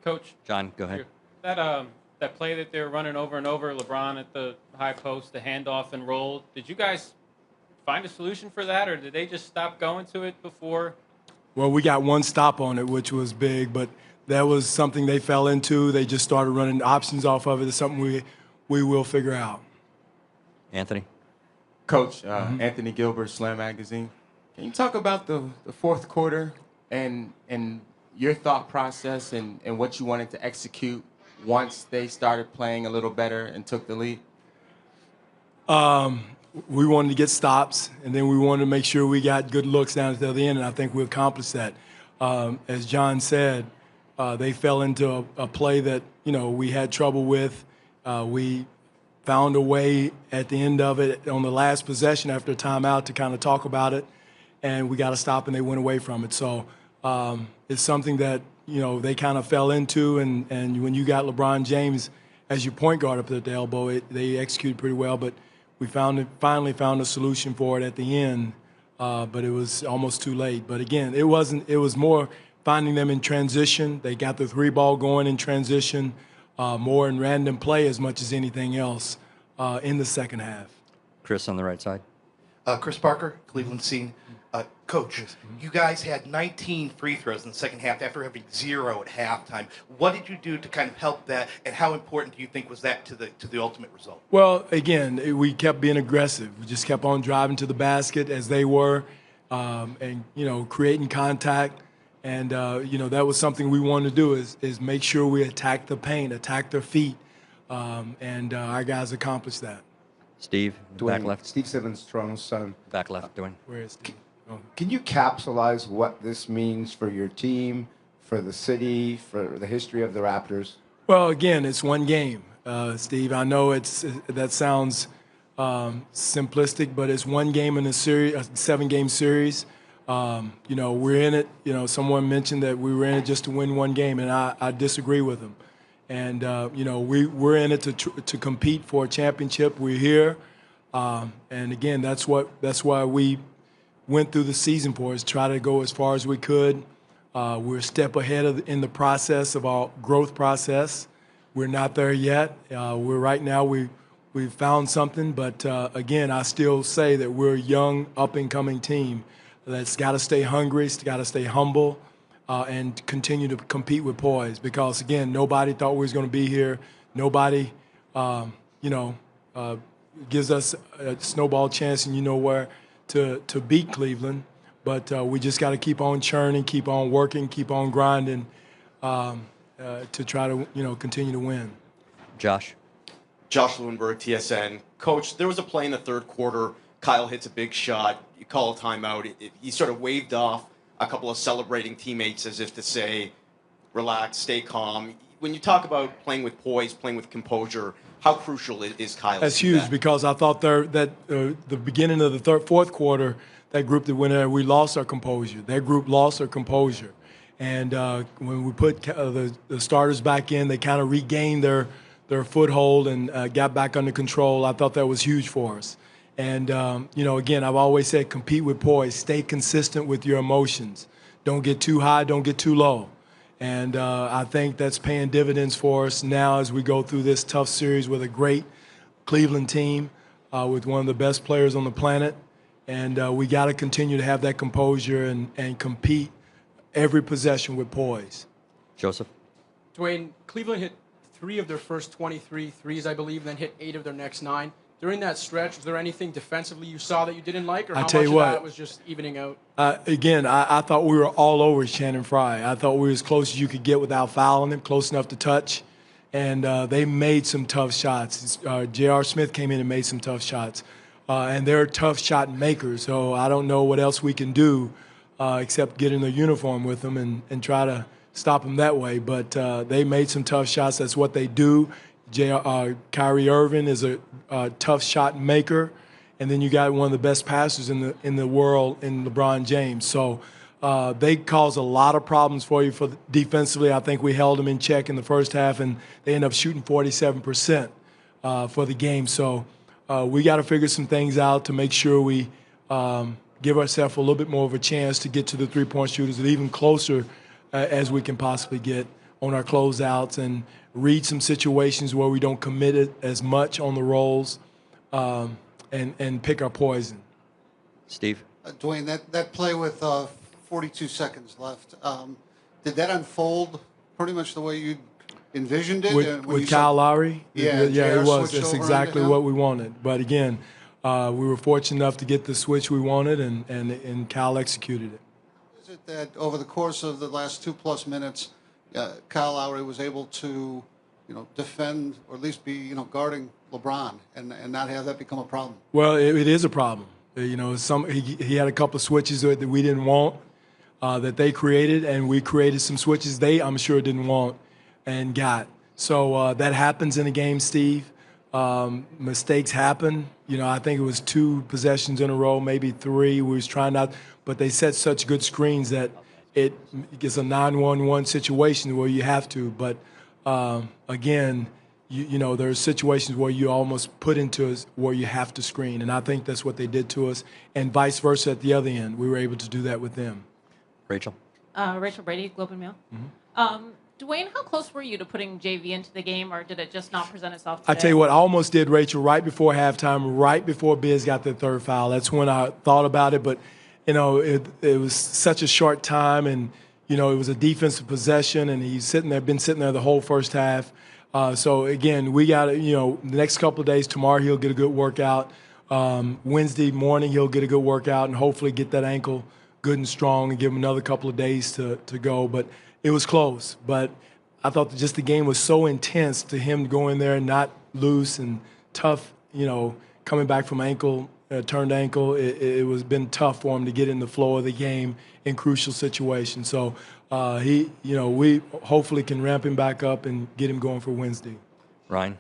Coach. John, go ahead. That play that they're running over and over, LeBron at the high post, the handoff and roll. Did you guys find a solution for that, or did they just stop going to it before? Well, we got one stop on it, which was big, but that was something they fell into. They just started running options off of it. It's something we will figure out. Anthony? Coach, Anthony Gilbert, Slam Magazine. Can you talk about the fourth quarter and your thought process and what you wanted to execute once they started playing a little better and took the lead? We wanted to get stops, and then we wanted to make sure we got good looks down at the other end, and I think we accomplished that. As John said, they fell into a play that, we had trouble with. We found a way at the end of it on the last possession after a timeout to kind of talk about it, and we got to stop, and they went away from it. So it's something that, they kind of fell into, and when you got LeBron James as your point guard up at the elbow, they executed pretty well, but we finally found a solution for it at the end, but it was almost too late. But again, it was more finding them in transition. They got the three ball going in transition, more in random play as much as anything else in the second half. Chris on the right side. Chris Parker, Cleveland Scene. Coach, you guys had 19 free throws in the second half after having 0 at halftime. What did you do to kind of help that, and how important do you think was that to the ultimate result? Well, again, we kept being aggressive. We just kept on driving to the basket as they were, and creating contact. And that was something we wanted to do is make sure we attack the paint, attack their feet, and our guys accomplished that. Steve, Dwane, back left. Steve Simmons, Toronto Sun. Back left, Dwane. Where is Steve? Oh. Can you capsulize what this means for your team, for the city, for the history of the Raptors? Well, again, it's one game, Steve. I know that sounds simplistic, but it's one game in a series, a 7-game series. We're in it. Someone mentioned that we were in it just to win one game, and I disagree with them. And we're in it to compete for a championship. We're here, and again, that's why we went through the season for us, try to go as far as we could. We're a step ahead in the process of our growth process. We're not there yet. We've found something, but again, I still say that we're a young, up-and-coming team that's got to stay hungry, it's got to stay humble, and continue to compete with poise. Because again, nobody thought we was going to be here. Nobody, gives us a snowball chance, and where. To beat Cleveland, but we just got to keep on churning, keep on working, keep on grinding to try to continue to win. Josh Lewinberg, TSN. Coach, there was a play in the third quarter. Kyle hits a big shot. You call a timeout. He sort of waved off a couple of celebrating teammates as if to say, relax, stay calm. When you talk about playing with poise, playing with composure, how crucial is Kyle? That's huge because I thought that the beginning of the fourth quarter, that group that went in there, we lost our composure. That group lost their composure. And when we put the starters back in, they kind of regained their foothold and got back under control. I thought that was huge for us. And, again, I've always said compete with poise. Stay consistent with your emotions. Don't get too high, don't get too low. And I think that's paying dividends for us now as we go through this tough series with a great Cleveland team, with one of the best players on the planet. And we got to continue to have that composure and compete every possession with poise. Joseph. Dwane, Cleveland hit 3 of their first 23 threes, I believe, then hit 8 of their next 9. During that stretch, was there anything defensively you saw that you didn't like, or how much of that was just evening out? Again, I thought we were all over Shannon Fry. I thought we were as close as you could get without fouling him, close enough to touch. And they made some tough shots. J.R. Smith came in and made some tough shots. And they're tough shot makers, so I don't know what else we can do except get in a uniform with them and try to stop them that way. But they made some tough shots. That's what they do. Kyrie Irving is a tough shot maker, and then you got one of the best passers in the world in LeBron James. So they cause a lot of problems for you defensively. I think we held them in check in the first half, and they ended up shooting 47% for the game. So we got to figure some things out to make sure we give ourselves a little bit more of a chance to get to the three-point shooters and even closer as we can possibly get. on our closeouts and read some situations where we don't commit it as much on the rolls, and pick our poison. Steve? Dwane, that play with 42 seconds left, did that unfold pretty much the way you envisioned it? With Kyle Lowry? Yeah, it was. switched That's over exactly into him? what we wanted. But again, we were fortunate enough to get the switch we wanted, and Kyle executed it. Is it that over the course of the last 2+ minutes, Kyle Lowry was able to, defend or at least be, guarding LeBron and not have that become a problem? Well, it is a problem. He had a couple of switches that we didn't want, that they created, and we created some switches I'm sure, didn't want and got. So that happens in a game, Steve. Mistakes happen. I think it was 2 possessions in a row, maybe 3. We was trying not, but they set such good screens that it gets a 9-1-1 situation where you have to. But again, there are situations where you almost put into us where you have to screen, and I think that's what they did to us, and vice versa at the other end. We were able to do that with them. Rachel? Rachel Brady, Globe and Mail. Dwane, how close were you to putting JV into the game, or did it just not present itself today? I tell you what, I almost did, Rachel, right before halftime, right before Biz got their 3rd foul. That's when I thought about it, but it was such a short time, and it was a defensive possession, and he's been sitting there the whole first half. So again, we got the next couple of days. Tomorrow he'll get a good workout. Wednesday morning he'll get a good workout, and hopefully get that ankle good and strong, and give him another couple of days to go. But it was close. But I thought that just the game was so intense to him go in there and not loose and tough. Coming back from turned ankle, it was been tough for him to get in the flow of the game in crucial situations. So we hopefully can ramp him back up and get him going for Wednesday. Ryan?